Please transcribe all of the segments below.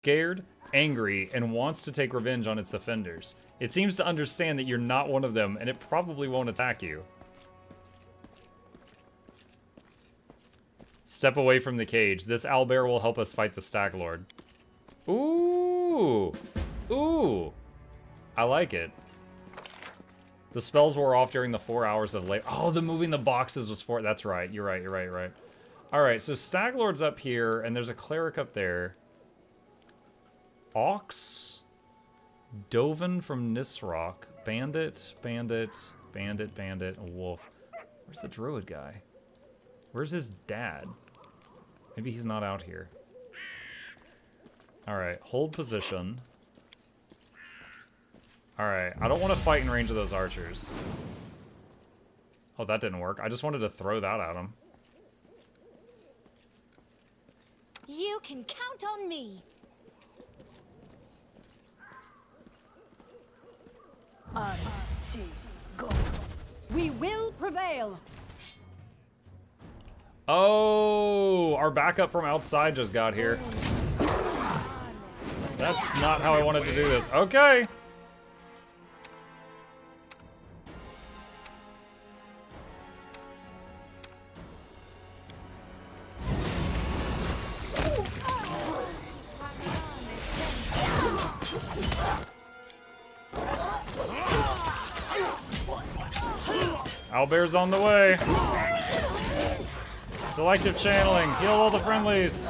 scared, angry, and wants to take revenge on its offenders. It seems to understand that you're not one of them, and it probably won't attack you. Step away from the cage. This owlbear will help us fight the Stag Lord. Ooh! Ooh! I like it. The spells wore off during the 4 hours of late. Oh, the moving the boxes was for... That's right. You're right. You're right. You're right. All right. So Stag Lord's up here, and there's a cleric up there. Ox. Dovin from Nisrock. Bandit. Bandit. Bandit. Bandit. A wolf. Where's the druid guy? Where's his dad? Maybe he's not out here. All right. Hold position. Alright, I don't want to fight in range of those archers. Oh, that didn't work. I just wanted to throw that at him. You can count on me. Go. We will prevail. Oh, our backup from outside just got here. That's not how I wanted to do this. Okay. Owlbear's on the way. Selective channeling. Heal all the friendlies.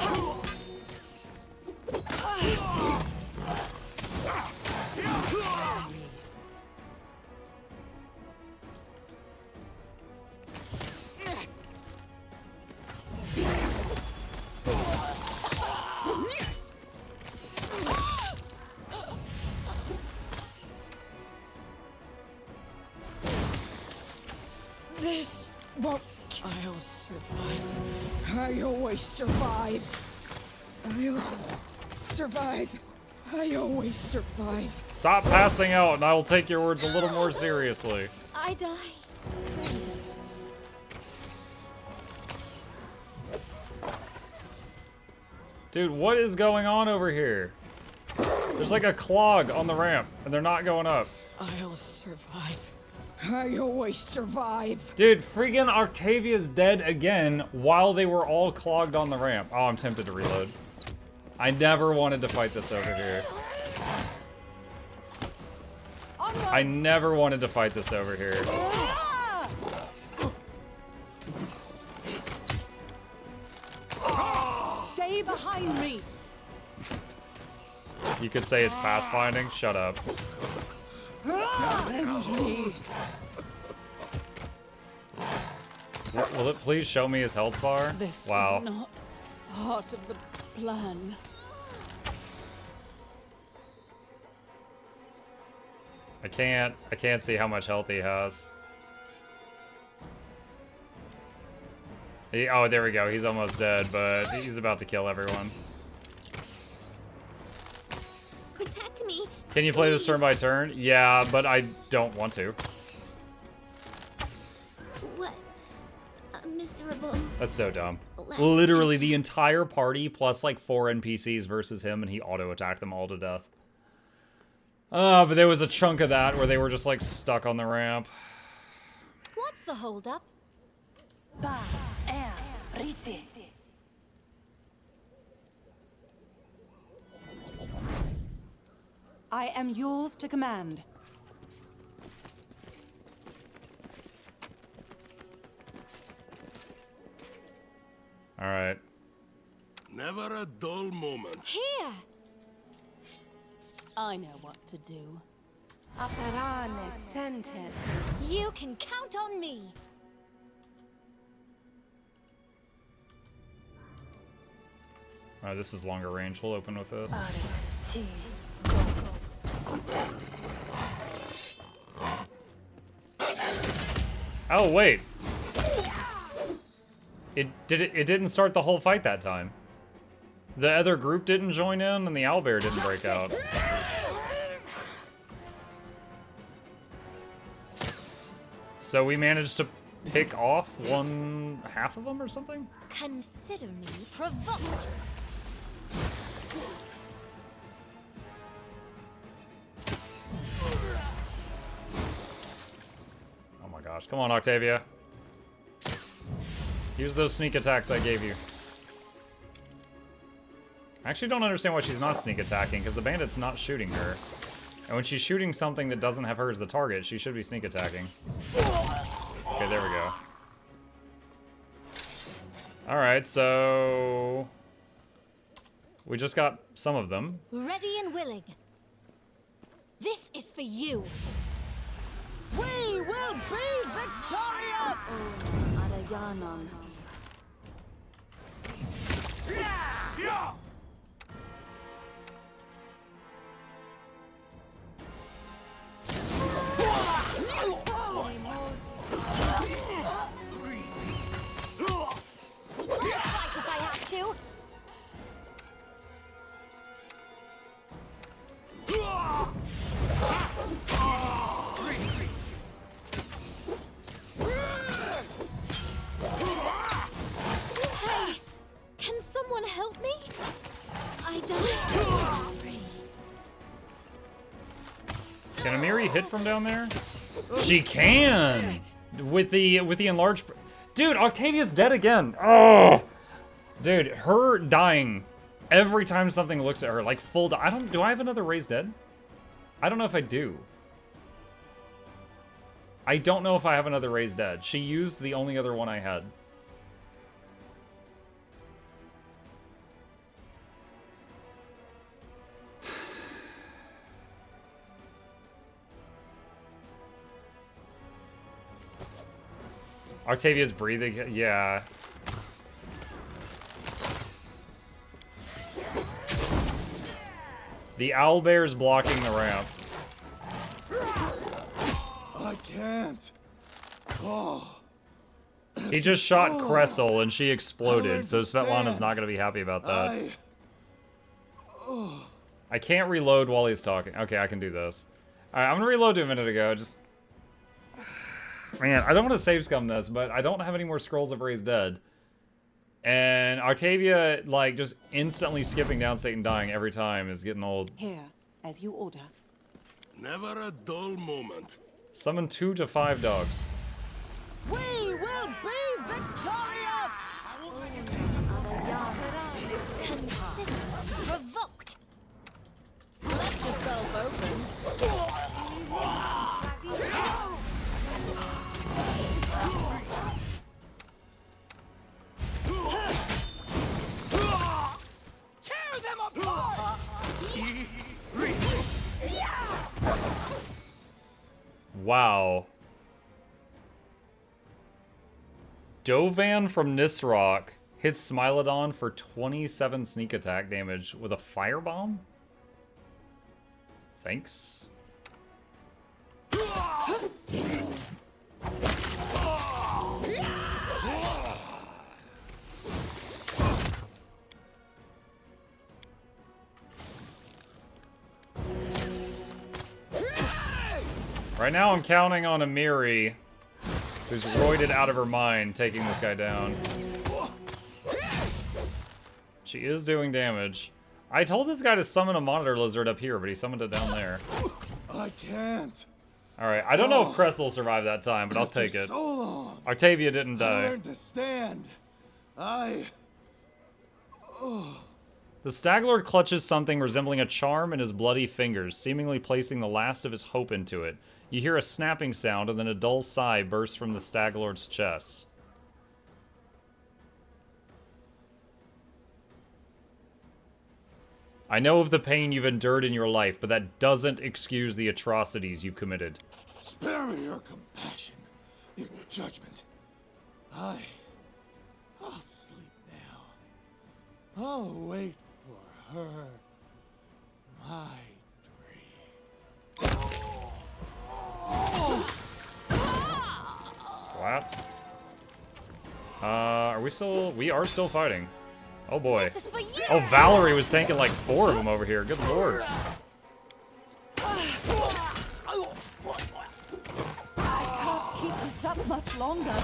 This won't. I'll survive. I always survive. I'll survive. I always survive. Stop passing out, and I will take your words a little more seriously. I die. Dude, what is going on over here? There's like a clog on the ramp, and they're not going up. I'll survive. I always survive. Dude, freaking Octavia's dead again while they were all clogged on the ramp. Oh, I'm tempted to reload. I never wanted to fight this over here. I never wanted to fight this over here. Stay behind me. You could say it's pathfinding. Shut up. Challenge me. Will it please show me his health bar? This Wow. was not part of the plan. I can't see how much health he has. Oh, there we go. He's almost dead, but he's about to kill everyone. Protect me. Can you play this turn by turn? Yeah, but I don't want to. What? Miserable. That's so dumb. Literally the entire party plus like 4 NPCs versus him, and he auto-attacked them all to death. But there was a chunk of that where they were just like stuck on the ramp. What's the holdup? I am yours to command. All right. Never a dull moment. Here. I know what to do. You can count on me. All right, this is longer range. We'll open with this. Oh wait. It didn't start the whole fight that time. The other group didn't join in, and the owlbear didn't break out. So we managed to pick off one half of them or something? Consider me provoked. Come on, Octavia. Use those sneak attacks I gave you. I actually don't understand why she's not sneak attacking, because the bandit's not shooting her. And when she's shooting something that doesn't have her as the target, she should be sneak attacking. Okay, there we go. Alright, so... we just got some of them. Ready and willing. This is for you. We will be victorious! Arayanan. Fight if I have to. Hey, can someone help me? I don't. Can Amiri hit from down there? She can! With the enlarged... Dude, Octavia's dead again. Oh! Dude, her dying every time something looks at her, like full... do I have another raised dead? I don't know if I do. I don't know if I have another raised dead. She used the only other one I had. Octavia's breathing, yeah. The owlbear's blocking the ramp. I can't. Oh. He just shot Kressel and she exploded, so Svetlana's not gonna be happy about that. I can't reload while he's talking. Okay, I can do this. Alright, I'm gonna reload to a minute ago, just... Man, I don't want to save scum this, but I don't have any more scrolls of Raised Dead. And Octavia, like, just instantly skipping down state and dying every time is getting old. Here, as you order. Never a dull moment. Summon 2 to 5 dogs. We will be victorious! Consider provoked. Let yourself open. Tear them apart! Wow. Dovan from Nisrock hits Smilodon for 27 sneak attack damage with a firebomb? Thanks. Right now I'm counting on Amiri, who's roided out of her mind, taking this guy down. She is doing damage. I told this guy to summon a monitor lizard up here, but he summoned it down there. I can't. Alright, I don't know if Kressel survived that time, but I'll take it. So long. Octavia didn't I die. learned to stand. The Staglord clutches something resembling a charm in his bloody fingers, seemingly placing the last of his hope into it. You hear a snapping sound, and then a dull sigh bursts from the Staglord's chest. I know of the pain you've endured in your life, but that doesn't excuse the atrocities you've committed. Spare me your compassion, your judgment. I'll sleep now. I'll wait for her. My dream. Splat. Are we still... We are still fighting. Oh boy. This is for you. Oh, Valerie was tanking like 4 of them over here. Good lord. I can't keep this up much longer.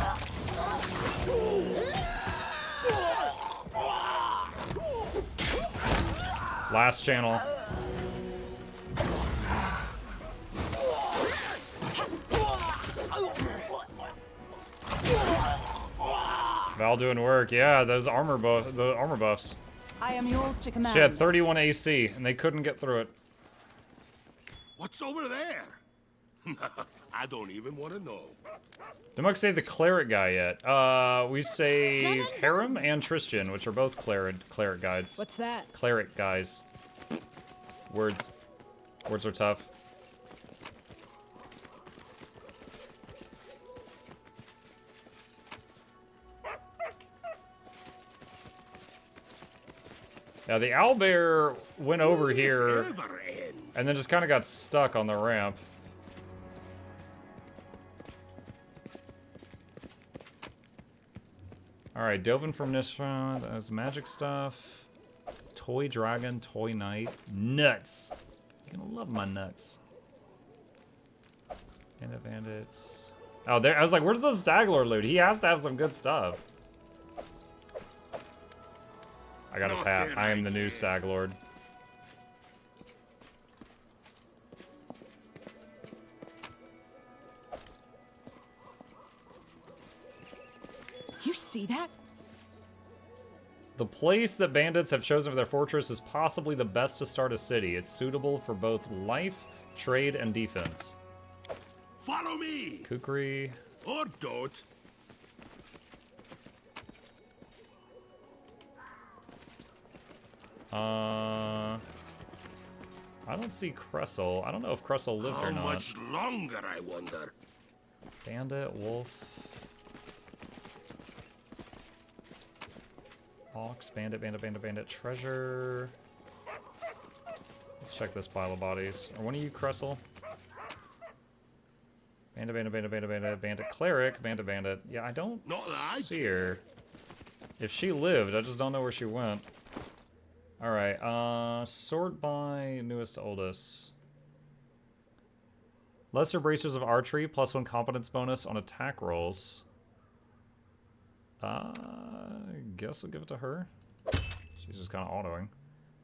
Last channel. Val doing work. Yeah, those armor buffs. I am yours to command. She had 31 AC, and they couldn't get through it. What's over there? I don't even want to know. Didn't we save the cleric guy yet? We saved Harem and Tristan, which are both cleric guides. What's that? Cleric guys. Words are tough. Yeah, the owlbear went over here and then just kind of got stuck on the ramp. Alright, Dovin from Nishra, that's magic stuff. Toy dragon, toy knight. Nuts! You're gonna love my nuts. Bandits. Oh, there, I was like, where's the Staglord loot? He has to have some good stuff. I got his hat. I am the new Staglord. You see that? The place that bandits have chosen for their fortress is possibly the best to start a city. It's suitable for both life, trade, and defense. Follow me! Kukri. Or don't. I don't see Cressel. I don't know if Cressel lived or not. How much longer, I wonder? Bandit, wolf. Ox, bandit, treasure. Let's check this pile of bodies. Are one of you Cressel? Bandit, cleric, bandit. Yeah, I don't see her. If she lived, I just don't know where she went. Alright, sort by newest to oldest. Lesser bracers of archery, +1 competence bonus on attack rolls. I guess I'll give it to her. She's just kind of autoing.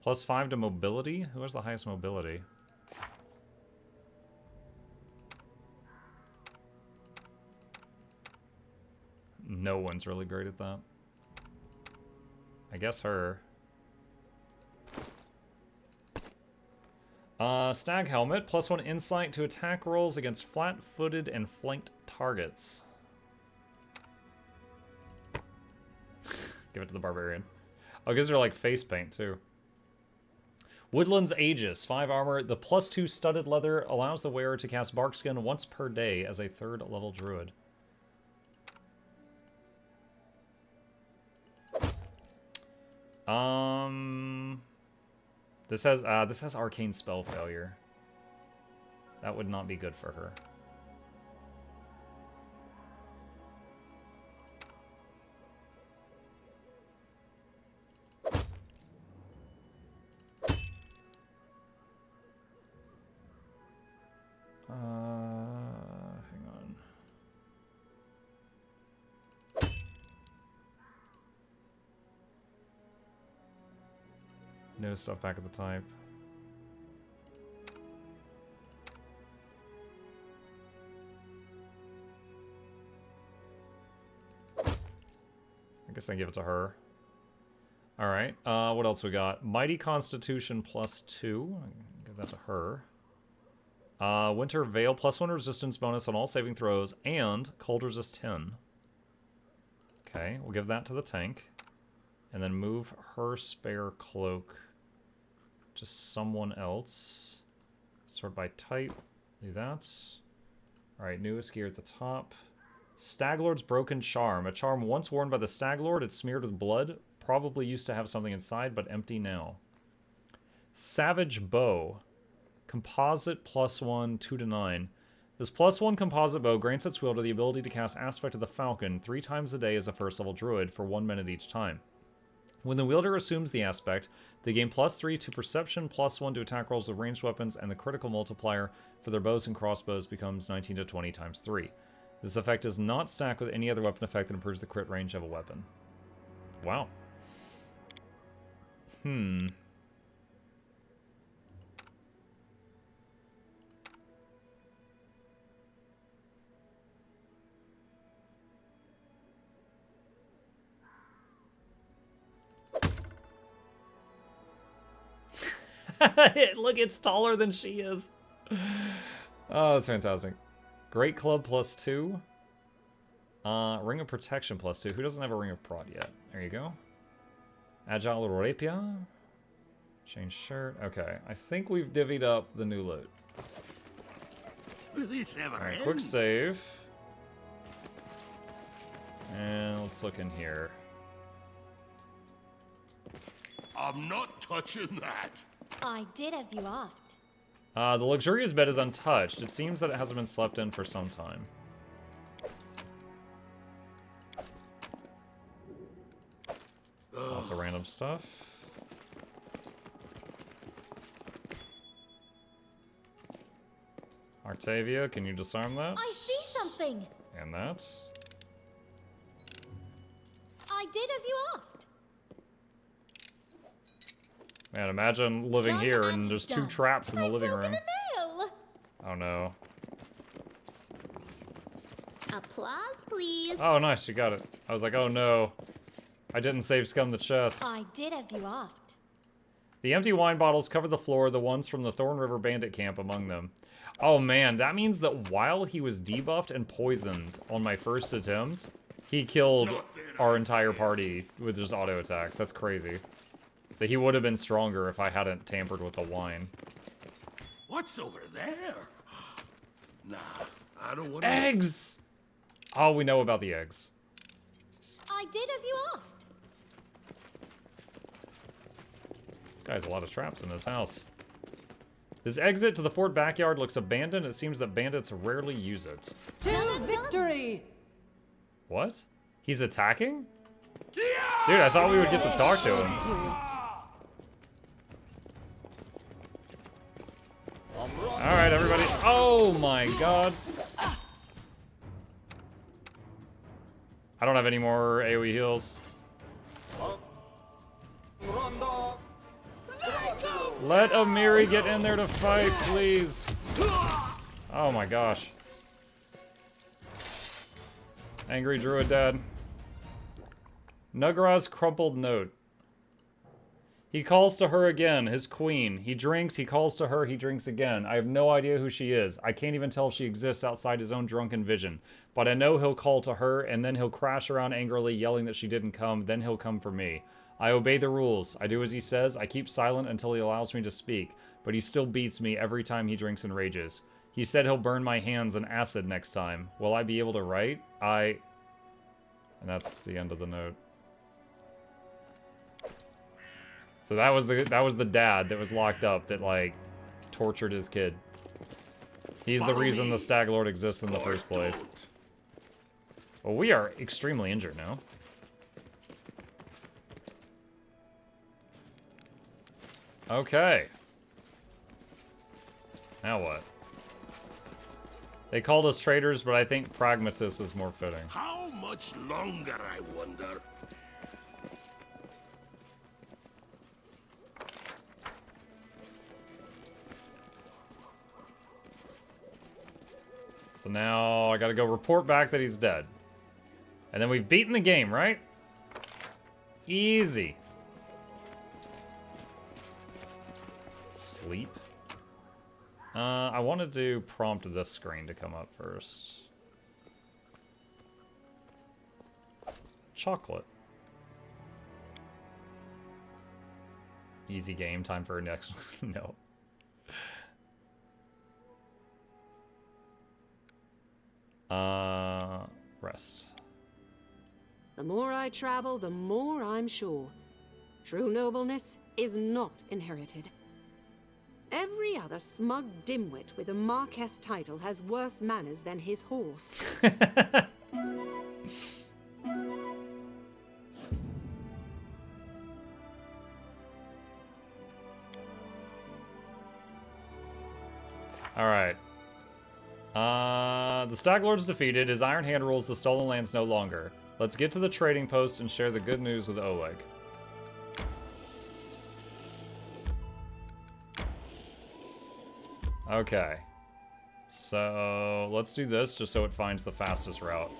+5 to mobility? Who has the highest mobility? No one's really great at that. I guess her. Stag helmet, +1 insight to attack rolls against flat-footed and flanked targets. Give it to the barbarian. Oh, gives her like face paint too. Woodland's Aegis, 5 armor. The +2 studded leather allows the wearer to cast Barkskin once per day as a 3rd level druid. This has arcane spell failure. That would not be good for her. Hang on. No stuff back at the type. I guess I give it to her. Alright, what else we got? Mighty Constitution +2. Give that to her. Winter Veil, +1 resistance bonus on all saving throws, and cold resist 10. Okay, we'll give that to the tank. And then move her spare cloak to someone else. Sort by type. Do that. Alright, newest gear at the top. Staglord's Broken Charm. A charm once worn by the Staglord. It's smeared with blood. Probably used to have something inside, but empty now. Savage Bow. Composite +1, 2 to 9. This +1 composite bow grants its wielder the ability to cast Aspect of the Falcon 3 times a day as a 1st level druid for 1 minute each time. When the wielder assumes the aspect, they gain +3 to perception, +1 to attack rolls with ranged weapons, and the critical multiplier for their bows and crossbows becomes 19 to 20 times 3. This effect is not stacked with any other weapon effect that improves the crit range of a weapon. Wow. Look, it's taller than she is. Oh, that's fantastic. Great Club +2. Ring of Protection +2. Who doesn't have a Ring of Prod yet? There you go. Agile Rapier. Change shirt. Okay, I think we've divvied up the new loot. Will this ever Alright, end? quick save. And let's look in here. I'm not touching that. I did as you asked. The luxurious bed is untouched. It seems that it hasn't been slept in for some time. Lots of random stuff. Artavia, can you disarm that? I see something. And that. I did as you asked. Man, imagine living Done here and and there's 2 done. traps in the I've living broken room. a nail. Oh no. Applause, please. Oh, nice, you got it. I was like, oh no. I didn't save scum the chest. I did as you asked. The empty wine bottles cover the floor, the ones from the Thorn River Bandit camp among them. Oh man, that means that while he was debuffed and poisoned on my first attempt, he killed our entire party with just auto attacks. That's crazy. So he would have been stronger if I hadn't tampered with the wine. What's over there? Nah, I don't want to. Eggs! Oh, we know about the eggs. I did as you asked. This guy has a lot of traps in his house. This exit to the fort backyard looks abandoned. It seems that bandits rarely use it. To victory! What? He's attacking? Dude, I thought we would get to talk to him. Alright, everybody. Oh my god. I don't have any more AoE heals. Let Amiri get in there to fight, please. Oh my gosh. Angry Druid Dad. Nugara's crumpled note. He calls to her again, his queen. He drinks, he calls to her, he drinks again. I have no idea who she is. I can't even tell if she exists outside his own drunken vision. But I know he'll call to her, and then he'll crash around angrily, yelling that she didn't come. Then he'll come for me. I obey the rules. I do as he says. I keep silent until he allows me to speak. But he still beats me every time he drinks and rages. He said he'll burn my hands in acid next time. Will I be able to write? And that's the end of the note. So that was the dad that was locked up that, like, tortured his kid. He's the reason the Stag Lord exists in the first place. Well, we are extremely injured now. Okay. Now what? They called us traitors, but I think pragmatist is more fitting. How much longer, I wonder? So now I gotta go report back that he's dead. And then we've beaten the game, right? Easy. Sleep. I wanted to prompt this screen to come up first. Chocolate. Easy game, time for our next one. No. Rest. The more I travel, the more I'm sure. True nobleness is not inherited. Every other smug dimwit with a Marquess title has worse manners than his horse. Alright. The Stag Lord's defeated. His Iron Hand rules the Stolen Lands no longer. Let's get to the trading post and share the good news with Oleg. Okay. So, let's do this just so it finds the fastest route.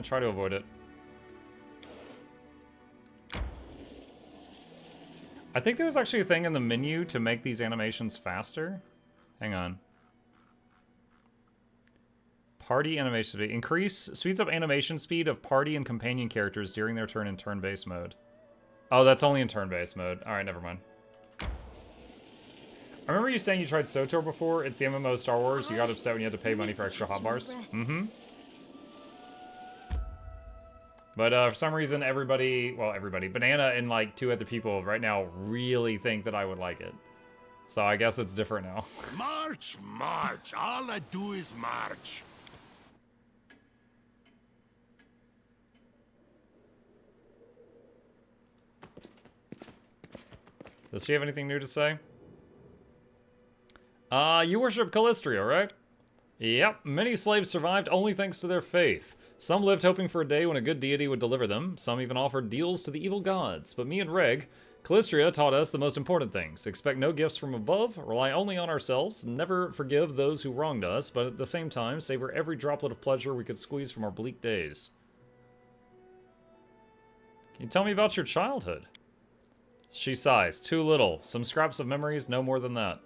Try to avoid it. I think there was actually a thing in the menu to make these animations faster. Hang on. Party animation speed. Speeds up animation speed of party and companion characters during their turn in turn-based mode. Oh, that's only in turn-based mode. Alright, never mind. I remember you saying you tried SOTOR before. It's the MMO Star Wars. You got upset when you had to pay money for extra hotbars. Mm-hmm. But for some reason, everybody, Banana and like 2 other people right now really think that I would like it. So I guess it's different now. March, march. All I do is march. Does she have anything new to say? You worship Callistria, right? Yep, many slaves survived only thanks to their faith. Some lived hoping for a day when a good deity would deliver them. Some even offered deals to the evil gods. But me and Reg, Callistria taught us the most important things. Expect no gifts from above, rely only on ourselves, never forgive those who wronged us, but at the same time, savor every droplet of pleasure we could squeeze from our bleak days. Can you tell me about your childhood? She sighs. Too little. Some scraps of memories, no more than that.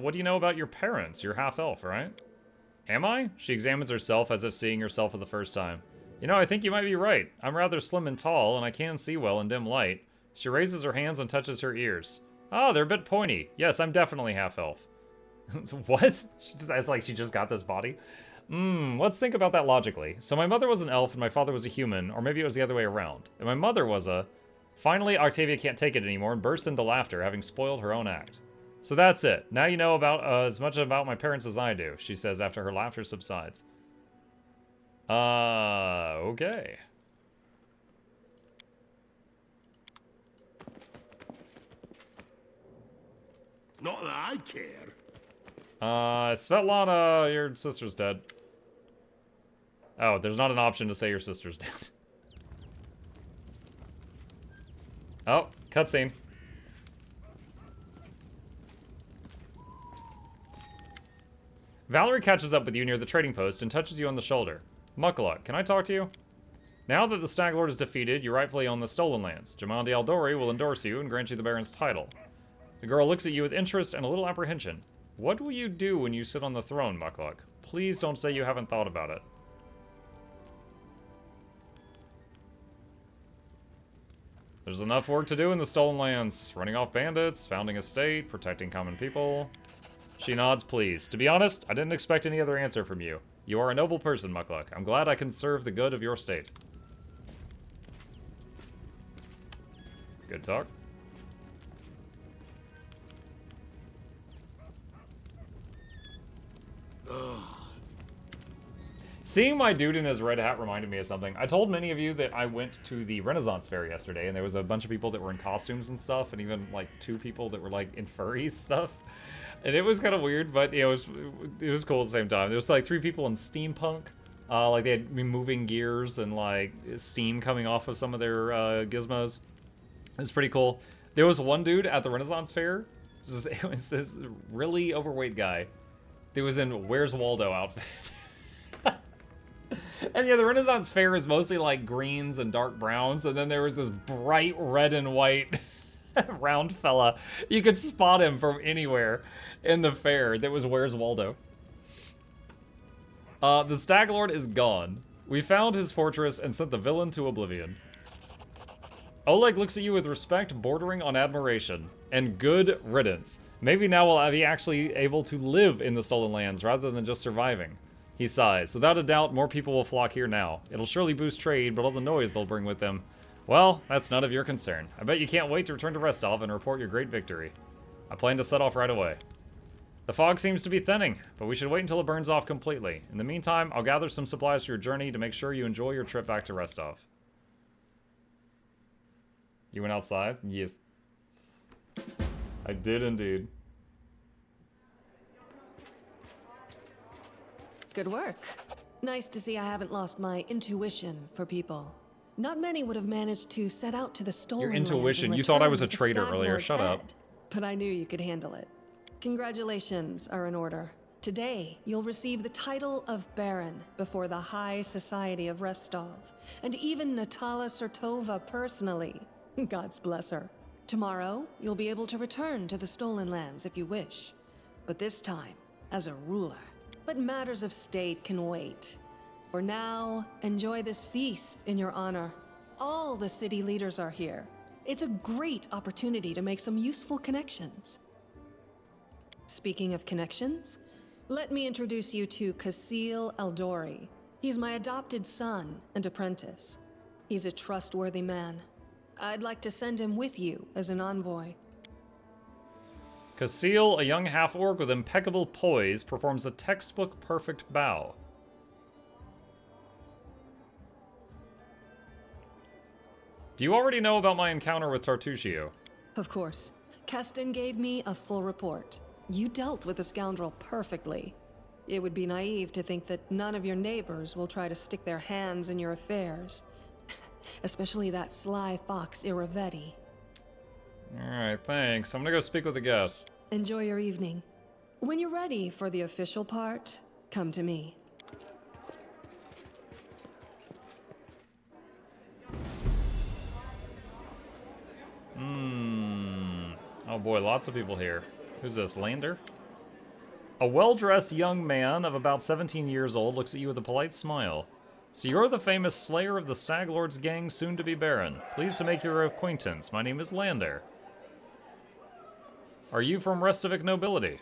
What do you know about your parents? You're half-elf, right? Am I? She examines herself as if seeing herself for the first time. You know, I think you might be right. I'm rather slim and tall, and I can see well in dim light. She raises her hands and touches her ears. Oh, they're a bit pointy. Yes, I'm definitely half-elf. What? She just acts like she just got this body? Let's think about that logically. So my mother was an elf and my father was a human, or maybe it was the other way around. And my mother was a... Finally, Octavia can't take it anymore and bursts into laughter, having spoiled her own act. So that's it. Now you know about as much about my parents as I do, she says after her laughter subsides. Okay. Not that I care. Svetlana, your sister's dead. Oh, there's not an option to say your sister's dead. Oh, cutscene. Valerie catches up with you near the trading post and touches you on the shoulder. Mukluk, can I talk to you? Now that the Stag Lord is defeated, you rightfully own the stolen lands. Jamandi Aldori will endorse you and grant you the Baron's title. The girl looks at you with interest and a little apprehension. What will you do when you sit on the throne, Mukluk? Please don't say you haven't thought about it. There's enough work to do in the stolen lands. Running off bandits, founding a state, protecting common people. She nods, pleased. To be honest, I didn't expect any other answer from you. You are a noble person, Mukluk. I'm glad I can serve the good of your state. Good talk. Seeing my dude in his red hat reminded me of something. I told many of you that I went to the Renaissance Fair yesterday, and there was a bunch of people that were in costumes and stuff, and even like 2 people that were like in furry stuff. And it was kind of weird, but it was cool at the same time. There was like 3 people in steampunk. Like they had moving gears and like steam coming off of some of their gizmos. It was pretty cool. There was one dude at the Renaissance Fair. It was this really overweight guy that was in Where's Waldo outfit. And yeah, the Renaissance Fair is mostly like greens and dark browns, and then there was this bright red and white round fella. You could spot him from anywhere in the fair that was Where's Waldo. The Stag Lord is gone. We found his fortress and sent the villain to oblivion. Oleg looks at you with respect bordering on admiration. And good riddance. Maybe now we'll be actually able to live in the stolen lands rather than just surviving. He sighs. Without a doubt, more people will flock here now. It'll surely boost trade, but all the noise they'll bring with them, well, that's none of your concern. I bet you can't wait to return to Restov and report your great victory. I plan to set off right away. The fog seems to be thinning, but we should wait until it burns off completely. In the meantime, I'll gather some supplies for your journey to make sure you enjoy your trip back to Restov. You went outside? Yes. I did indeed. Good work. Nice to see I haven't lost my intuition for people. Not many would have managed to set out to the stolen Your lands intuition. and You thought I return was a with the traitor Stag earlier. Lord's Shut up. head. But I knew you could handle it. Congratulations are in order. Today, you'll receive the title of Baron before the High Society of Restov, and even Natala Sertova personally. God's bless her. Tomorrow, you'll be able to return to the Stolen Lands if you wish. But this time, as a ruler. But matters of state can wait. For now, enjoy this feast in your honor. All the city leaders are here. It's a great opportunity to make some useful connections. Speaking of connections, let me introduce you to Kasil Eldori. He's my adopted son and apprentice. He's a trustworthy man. I'd like to send him with you as an envoy. Kasil, a young half-orc with impeccable poise, performs a textbook-perfect bow. Do you already know about my encounter with Tartuccio? Of course. Keston gave me a full report. You dealt with the scoundrel perfectly. It would be naive to think that none of your neighbors will try to stick their hands in your affairs. Especially that sly fox Iravetti. Alright, thanks. I'm gonna go speak with the guests. Enjoy your evening. When you're ready for the official part, come to me. Oh boy, lots of people here. Who's this, Lander? A well-dressed young man of about 17 years old looks at you with a polite smile. So you're the famous slayer of the Stag Lord's gang, soon to be Baron. Pleased to make your acquaintance. My name is Lander. Are you from Restovic nobility?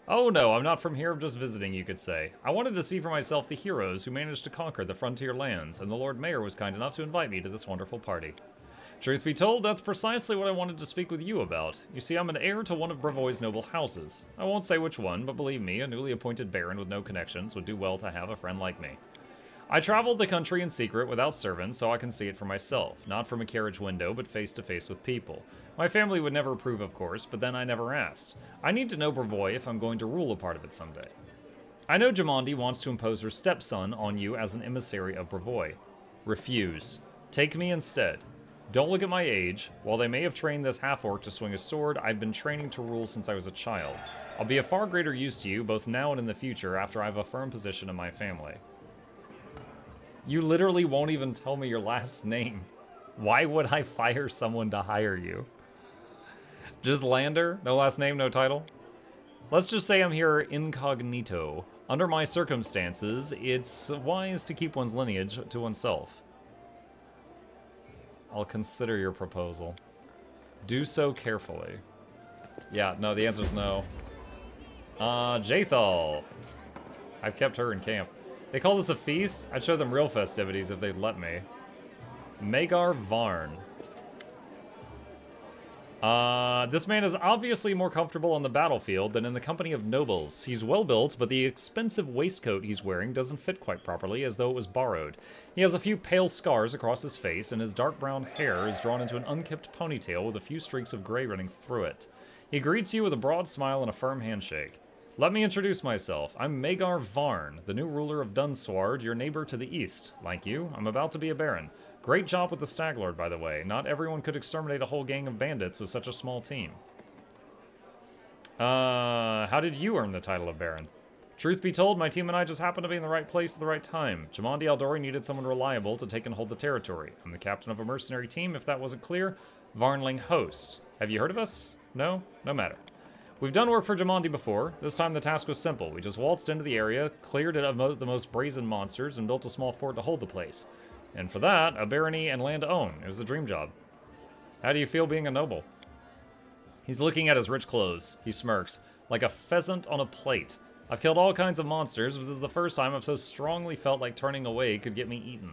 Oh no, I'm not from here, I'm just visiting, you could say. I wanted to see for myself the heroes who managed to conquer the frontier lands, and the Lord Mayor was kind enough to invite me to this wonderful party. Truth be told, that's precisely what I wanted to speak with you about. You see, I'm an heir to one of Brevoy's noble houses. I won't say which one, but believe me, a newly appointed baron with no connections would do well to have a friend like me. I traveled the country in secret without servants, so I can see it for myself, not from a carriage window, but face to face with people. My family would never approve, of course, but then I never asked. I need to know Brevoy if I'm going to rule a part of it someday. I know Jamandi wants to impose her stepson on you as an emissary of Brevoy. Refuse. Take me instead. Don't look at my age. While they may have trained this half-orc to swing a sword, I've been training to rule since I was a child. I'll be of far greater use to you, both now and in the future, after I have a firm position in my family. You literally won't even tell me your last name. Why would I fire someone to hire you? Just Lander? No last name, no title? Let's just say I'm here incognito. Under my circumstances, it's wise to keep one's lineage to oneself. I'll consider your proposal. Do so carefully. Yeah, no, the answer's no. Jathal. I've kept her in camp. They call this a feast? I'd show them real festivities if they'd let me. Magar Varn. This man is obviously more comfortable on the battlefield than in the company of nobles. He's well built, but the expensive waistcoat he's wearing doesn't fit quite properly, as though it was borrowed. He has a few pale scars across his face, and his dark brown hair is drawn into an unkempt ponytail with a few streaks of gray running through it. He greets you with a broad smile and a firm handshake. Let me introduce myself. I'm Magar Varn, the new ruler of Dunsward, your neighbor to the east. Like you, I'm about to be a baron. Great job with the Stag Lord, by the way. Not everyone could exterminate a whole gang of bandits with such a small team. How did you earn the title of baron? Truth be told, my team and I just happened to be in the right place at the right time. Jamandi Aldori needed someone reliable to take and hold the territory. I'm the captain of a mercenary team, if that wasn't clear. Varnling Host. Have you heard of us? No? No matter. We've done work for Jamandi before. This time the task was simple. We just waltzed into the area, cleared it of the most brazen monsters, and built a small fort to hold the place. And for that, a barony and land to own. It was a dream job. How do you feel being a noble? He's looking at his rich clothes. He smirks. Like a pheasant on a plate. I've killed all kinds of monsters, but this is the first time I've so strongly felt like turning away could get me eaten.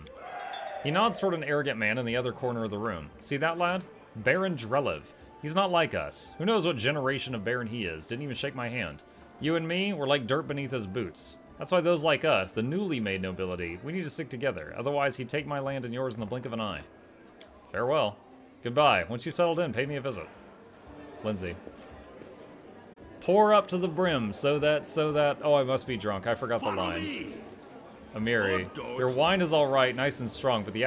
He nods toward an arrogant man in the other corner of the room. See that lad? Baron Drelev. He's not like us. Who knows what generation of baron he is? Didn't even shake my hand. You and me, we're like dirt beneath his boots. That's why those like us, the newly made nobility, we need to stick together. Otherwise, he'd take my land and yours in the blink of an eye. Farewell. Goodbye. Once you settled in, pay me a visit. Lindsay. Pour up to the brim so that, oh, I must be drunk. I forgot the line. Amiri. Your wine is all right, nice and strong, but the